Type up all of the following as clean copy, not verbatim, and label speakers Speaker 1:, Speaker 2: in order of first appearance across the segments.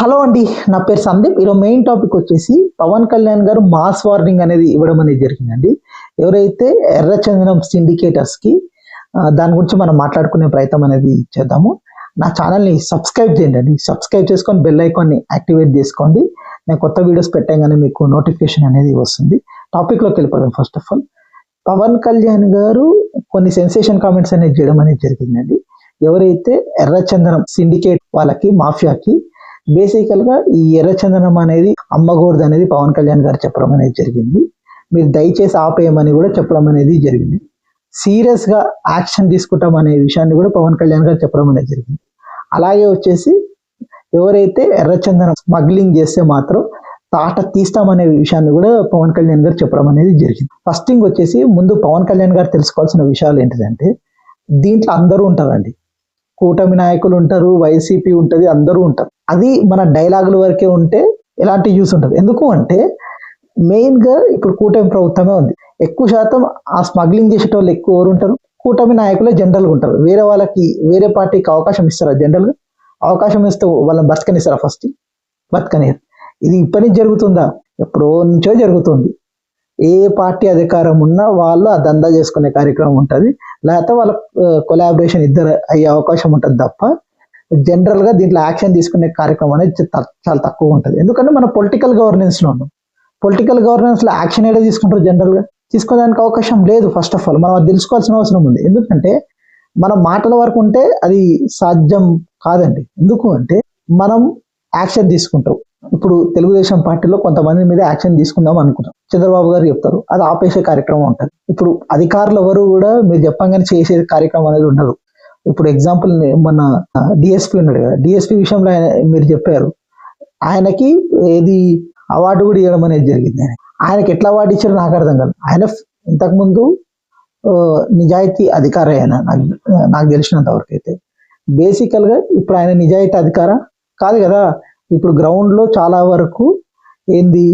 Speaker 1: Hello అండి, నా పేరు సందీప్. ఈరోజు మెయిన్ టాపిక్ వచ్చేసి పవన్ కళ్యాణ్ గారు మాస్ వార్నింగ్ అనేది ఇవ్వడం అనేది జరిగిందండి. ఎవరైతే ఎర్రచందనం సిండికేటర్స్కి దాని గురించి మనం మాట్లాడుకునే ప్రయత్నం అనేది చేద్దాము. నా ఛానల్ని సబ్స్క్రైబ్ చేయండి అండి. సబ్స్క్రైబ్ చేసుకొని బెల్ ఐకాన్ని యాక్టివేట్ చేసుకోండి. నేను కొత్త వీడియోస్ పెట్టగానే మీకు నోటిఫికేషన్ అనేది వస్తుంది. టాపిక్లోకి వెళ్ళిపోదాం. First of all, Pawan Kalyan గారు కొన్ని సెన్సేషన్ కామెంట్స్ అనేది చేయడం అనేది జరిగిందండి. ఎవరైతే ఎర్రచందనం సిండికేట్ వాళ్ళకి, మాఫియాకి బేసికల్గా ఈ ఎర్రచందనం అనేది అమ్మకూడదు అనేది పవన్ కళ్యాణ్ గారు చెప్పడం అనేది జరిగింది. మీరు దయచేసి ఆపేయమని కూడా చెప్పడం అనేది జరిగింది. సీరియస్గా యాక్షన్ తీసుకుంటాం అనే విషయాన్ని కూడా పవన్ కళ్యాణ్ గారు చెప్పడం అనేది జరిగింది. అలాగే వచ్చేసి ఎవరైతే ఎర్రచందనం స్మగ్లింగ్ చేస్తే మాత్రం తాట తీస్తామనే విషయాన్ని కూడా పవన్ కళ్యాణ్ గారు చెప్పడం అనేది జరిగింది. ఫస్ట్ థింగ్ వచ్చేసి, ముందు పవన్ కళ్యాణ్ గారు తెలుసుకోవాల్సిన విషయాలు ఏంటిదంటే, దీంట్లో అందరూ ఉంటారండి. కూటమి నాయకులు ఉంటారు, వైసీపీ ఉంటుంది, అందరూ ఉంటారు. అది మన డైలాగుల వరకే ఉంటే ఎలాంటి యూస్ ఉంటుంది. ఎందుకు అంటే మెయిన్గా ఇప్పుడు కూటమి ప్రభుత్వమే ఉంది. ఎక్కువ శాతం ఆ స్మగ్లింగ్ చేసేటోళ్ళు ఎక్కువ ఎవరు ఉంటారు? కూటమి నాయకులే జనరల్గా ఉంటారు. వేరే వాళ్ళకి, వేరే పార్టీకి అవకాశం ఇస్తారా? జనరల్గా అవకాశం ఇస్తే వాళ్ళని బతకనిస్తారా? ఫస్ట్ బతకనియరు. ఇది ఇప్పటి నుంచి జరుగుతుందా? ఎప్పుడో నుంచో జరుగుతుంది. ఏ పార్టీ అధికారం ఉన్నా వాళ్ళు ఆ దందా చేసుకునే కార్యక్రమం ఉంటుంది, లేకపోతే వాళ్ళ కొలాబరేషన్ ఇద్దరు అయ్యే అవకాశం ఉంటుంది తప్ప జనరల్గా దీంట్లో యాక్షన్ తీసుకునే కార్యక్రమం అనేది చాలా తక్కువ ఉంటుంది. ఎందుకంటే మన పొలిటికల్ గవర్నెన్స్లో ఉన్నాం. పొలిటికల్ గవర్నెన్స్లో యాక్షన్ ఏదో తీసుకుంటారు, జనరల్గా తీసుకోవడానికి అవకాశం లేదు. ఫస్ట్ ఆఫ్ ఆల్ మనం అది తెలుసుకోవాల్సిన అవసరం ఉంది. ఎందుకంటే మన మాటల వరకు ఉంటే అది సాధ్యం కాదండి. ఎందుకు అంటే మనం యాక్షన్ తీసుకుంటాం. ఇప్పుడు తెలుగుదేశం పార్టీలో కొంతమంది మీద యాక్షన్ తీసుకుందాం అనుకుంటాం. చంద్రబాబు గారు చెప్తారు, అది ఆపేసే కార్యక్రమం ఉంటుంది. ఇప్పుడు అధికారులు ఎవరు కూడా మీరు చెప్పంగానే చేసే కార్యక్రమం అనేది ఉండదు. ఇప్పుడు ఎగ్జాంపుల్ మన డిఎస్పీ ఉన్నాడు కదా, డిఎస్పీ విషయంలో మీరు చెప్పారు, ఆయనకి ఏది అవార్డు కూడా ఇవ్వడం అనేది జరిగింది. ఆయనకి ఎట్లా అవార్డు ఇచ్చారో నాకు అర్థం కాదు. ఆయన ఇంతకుముందు నిజాయితీ అధికారి అయినా నాకు తెలిసినంత వరకు అయితే. బేసికల్గా ఇప్పుడు ఆయన నిజాయితీ అధికారా కాదు కదా. ఇప్పుడు గ్రౌండ్లో చాలా వరకు ఏంది,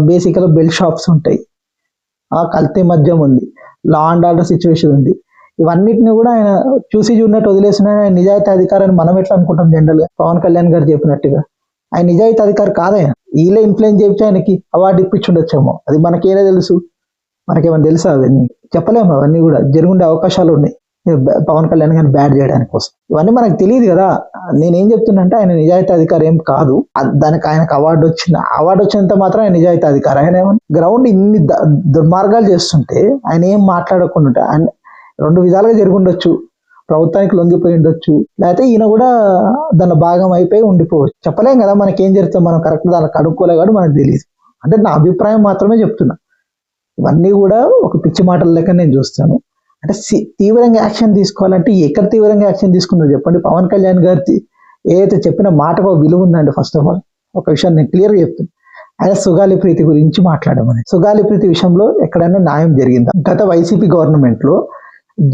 Speaker 1: బేసికల్గా బెల్ట్ షాప్స్ ఉంటాయి, కల్తీ మద్యం ఉంది, లా అండ్ ఆర్డర్ సిచ్యువేషన్ ఉంది. ఇవన్నిటిని కూడా ఆయన చూసి చూడనట్టు వదిలేసిన ఆయన నిజాయితీ అధికారాన్ని మనం ఎట్లా అనుకుంటాం? జనరల్గా పవన్ కళ్యాణ్ గారు చెప్పినట్టుగా ఆయన నిజాయితీ అధికారి కాదయన. వీళ్ళే ఇన్ఫ్లుయెన్స్ చేయించి ఆయనకి అవార్డు ఇప్పించుండొచ్చేమో. అది మనకేనే తెలుసు, మనకేమైనా తెలుసా? అవన్నీ చెప్పలేము. అవన్నీ కూడా జరుగుండే అవకాశాలు ఉన్నాయి పవన్ కళ్యాణ్ గారిని బ్యాడ్ చేయడానికి కోసం. ఇవన్నీ మనకు తెలియదు కదా. నేనేం చెప్తున్నా అంటే, ఆయన నిజాయితీ అధికారి ఏం కాదు. దానికి ఆయనకు అవార్డు వచ్చినంత మాత్రం ఆయన నిజాయితీ అధికారి. ఆయన ఏమన్నా గ్రౌండ్ ఇన్ని దుర్మార్గాలు చేస్తుంటే ఆయన ఏం మాట్లాడకుండా ఆయన రెండు విధాలుగా జరిగి ఉండొచ్చు. ప్రభుత్వానికి లొంగిపోయి ఉండొచ్చు, లేకపోతే ఈయన కూడా దాని భాగం అయిపోయి ఉండిపోవచ్చు. చెప్పలేం కదా మనకేం జరుగుతుంది. మనం కరెక్ట్ దానికి కడుక్కోలే కాబట్టి మనకు తెలియదు. అంటే నా అభిప్రాయం మాత్రమే చెప్తున్నా. ఇవన్నీ కూడా ఒక పిచ్చి మాటల లెక్క నేను చూస్తాను. అంటే తీవ్రంగా యాక్షన్ తీసుకోవాలంటే ఎక్కడ తీవ్రంగా యాక్షన్ తీసుకున్నారు చెప్పండి? పవన్ కళ్యాణ్ గారి ఏదైతే చెప్పిన మాటకు ఒక విలువ ఉందండి. ఫస్ట్ ఆఫ్ ఆల్ ఒక విషయాన్ని నేను క్లియర్గా చెప్తాను. ఆయన సుగాలి ప్రీతి గురించి మాట్లాడమని. సుగాలి ప్రీతి విషయంలో ఎక్కడైనా న్యాయం జరిగిందా? గత వైసీపీ గవర్నమెంట్లో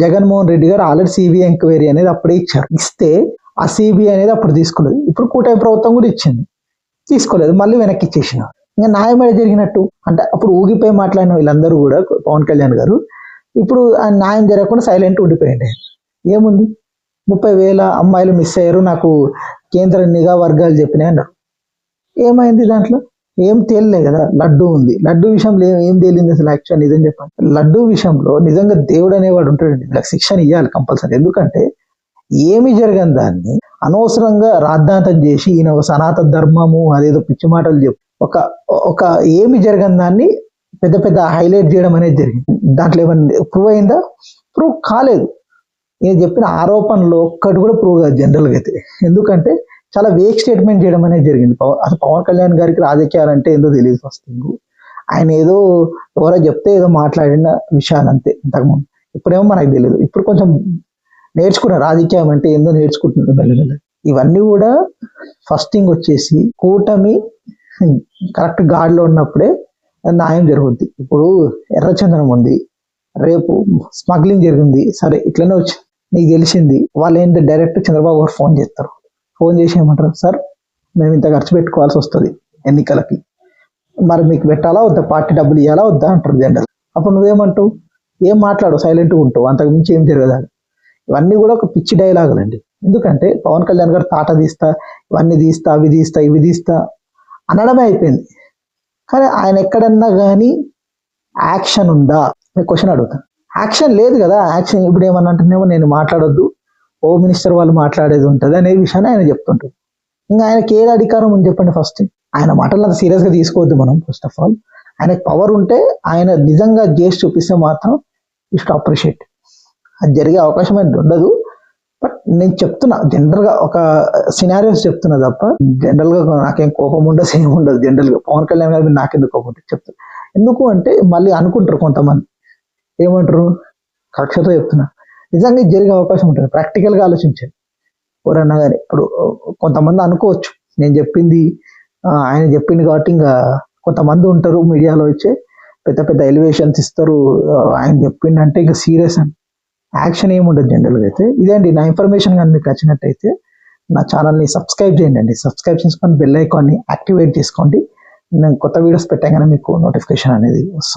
Speaker 1: జగన్మోహన్ రెడ్డి గారు ఆల్రెడీ సిబిఐ ఎంక్వైరీ అనేది అప్పుడే ఇచ్చారు. ఇస్తే ఆ సిబిఐ అనేది అప్పుడు తీసుకోలేదు. ఇప్పుడు కూటమి ప్రభుత్వం కూడా ఇచ్చింది, తీసుకోలేదు, మళ్ళీ వెనక్కి ఇచ్చేసిన. ఇంకా న్యాయం ఏదో జరిగినట్టు అంటే అప్పుడు ఊగిపోయి మాట్లాడిన వీళ్ళందరూ కూడా పవన్ కళ్యాణ్ గారు ఇప్పుడు ఆ న్యాయం జరగకుండా సైలెంట్ ఉండిపోయింది. ఏముంది, 30,000 అమ్మాయిలు మిస్ అయ్యారు నాకు కేంద్ర నిఘా వర్గాలు చెప్పినాయి అన్నారు. ఏమైంది దాంట్లో? ఏం తేలలే కదా. లడ్డు ఉంది, లడ్డు విషయంలో ఏం తేలింది అసలు? యాక్చువల్ నిజం చెప్పండి, లడ్డు విషయంలో నిజంగా దేవుడు అనేవాడు ఉంటాడండి. వీళ్ళకి శిక్షణ ఇవ్వాలి కంపల్సరీ. ఎందుకంటే ఏమి జరగని దాన్ని అనవసరంగా రాద్ధాంతం చేసి ఈయన ఒక సనాతన ధర్మము అదేదో పిచ్చి మాటలు చెప్పి ఒక ఏమి జరగని దాన్ని పెద్ద పెద్ద హైలైట్ చేయడం అనేది జరిగింది. దాంట్లో ఏమన్నా ప్రూవ్ అయిందా? ప్రూవ్ కాలేదు. నేను చెప్పిన ఆరోపణలో ఒక్కటి కూడా ప్రూవ్ కాదు జనరల్గా అయితే. ఎందుకంటే చాలా వేక్ స్టేట్మెంట్ చేయడం అనేది జరిగింది. అసలు పవన్ కళ్యాణ్ గారికి రాజకీయాలు అంటే ఏందో తెలియదు. ఫస్ట్ థింగ్, ఆయన ఏదో ఎవరో చెప్తే ఏదో మాట్లాడిన విషయాలు అంతే ఇంతకుముందు. ఇప్పుడేమో మనకు తెలియదు. ఇప్పుడు కొంచెం నేర్చుకున్న రాజకీయం అంటే ఏందో నేర్చుకుంటున్నారు మెల్లమెల్ల. ఇవన్నీ కూడా ఫస్ట్ థింగ్ వచ్చేసి కూటమి కరెక్ట్ గాడిలో ఉన్నప్పుడే న్యాయం జరుగుద్ది. ఇప్పుడు ఎర్రచందనం ఉంది, రేపు స్మగ్లింగ్ జరిగింది, సరే ఇట్లనే వచ్చి నీకు తెలిసింది, వాళ్ళు ఏంటంటే డైరెక్ట్ చంద్రబాబు గారు ఫోన్ చేస్తారు. ఫోన్ చేసి ఏమంటారు, సార్ మేము ఇంత ఖర్చు పెట్టుకోవాల్సి వస్తుంది ఎన్నికలకి, మరి మీకు పెట్టాలా వద్దా, పార్టీ డబ్బులు ఇవ్వాలా వద్దా అంటారు జనరల్. అప్పుడు నువ్వేమంటావు? ఏం మాట్లాడు, సైలెంట్గా ఉంటావు, అంతకుమించి ఏం జరగదు. ఇవన్నీ కూడా ఒక పిచ్చి డైలాగులండి. ఎందుకంటే పవన్ కళ్యాణ్ గారు తాట తీస్తా ఇవన్నీ తీస్తా అవి తీస్తా ఇవి తీస్తా అనడమే అయిపోయింది. కానీ ఆయన ఎక్కడన్నా కానీ యాక్షన్ ఉందా క్వశ్చన్ అడుగుతాను. యాక్షన్ లేదు కదా. యాక్షన్ ఇప్పుడు ఏమన్నా అంటేనేమో నేను మాట్లాడొద్దు, హోమ్ మినిస్టర్ వాళ్ళు మాట్లాడేది ఉంటుంది అనే విషయాన్ని ఆయన చెప్తుంటారు. ఇంకా ఆయనకి ఏది అధికారం ఉంది చెప్పండి? ఫస్ట్ ఆయన మాటలు అంత సీరియస్గా తీసుకోవద్దు మనం. ఫస్ట్ ఆఫ్ ఆల్ ఆయనకు పవర్ ఉంటే ఆయన నిజంగా చేసి చూపిస్తే మాత్రం ఇష్ట అప్రిషియేట్. అది జరిగే అవకాశం అయితే ఉండదు. బట్ నేను చెప్తున్నా జనరల్గా ఒక సినారియోస్ చెప్తున్నా తప్ప జనరల్గా నాకేం కోపం ఉండదు, ఏం ఉండదు. జనరల్గా పవన్ కళ్యాణ్ గారి మీద నాకెందుకు కోపం ఉంటుంది చెప్తున్నా. ఎందుకు అంటే మళ్ళీ అనుకుంటారు కొంతమంది, ఏమంటారు, కక్షతో చెప్తున్నా. నిజంగా ఇది జరిగే అవకాశం ఉంటుంది. ప్రాక్టికల్గా ఆలోచించండి ఎవరన్నా కానీ. ఇప్పుడు కొంతమంది అనుకోవచ్చు నేను చెప్పింది ఆయన చెప్పింది కాబట్టి ఇంకా కొంతమంది ఉంటారు మీడియాలో వచ్చి పెద్ద పెద్ద ఎలివేషన్స్ ఇస్తారు, ఆయన చెప్పిండంటే ఇక సీరియస్ అని. యాక్షన్ ఏముండదు జనరల్గా అయితే. ఇదే అండి నా ఇన్ఫర్మేషన్ కానీ మీకు నచ్చినట్టయితే నా ఛానల్ని సబ్స్క్రైబ్ చేయండి. సబ్స్క్రైబ్ చేసుకొని బెల్ ఐకాన్ని యాక్టివేట్ చేసుకోండి. నేను కొత్త వీడియోస్ పెట్టగానే మీకు నోటిఫికేషన్ అనేది వస్తుంది.